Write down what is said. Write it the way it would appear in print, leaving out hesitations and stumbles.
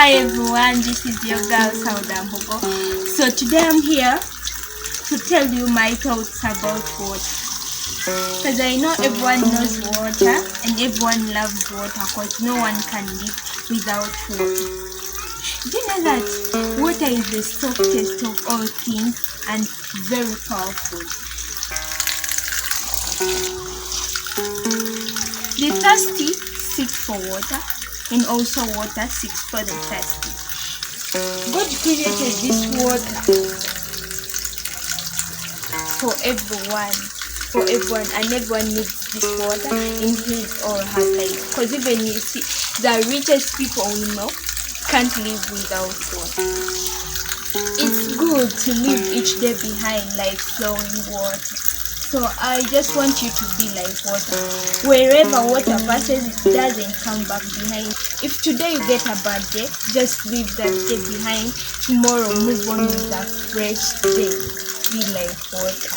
Hi everyone, this is your girl Sauda Mbogo. So today I'm here to tell you my thoughts about water. Because I know everyone knows water and everyone loves water because no one can live without water. Do you know that water is the softest of all things and very powerful? The thirsty seek for water, and also water seeks for the thirsty. God created this water for everyone, and everyone needs this water in his or her life. Because even you see, the richest people we know can't live without water. It's good to leave each day behind like flowing water. So I just want you to be like water. Wherever water passes, it doesn't come back behind. If today you get a bad day, just leave that day behind. Tomorrow, move on with a fresh day. Be like water.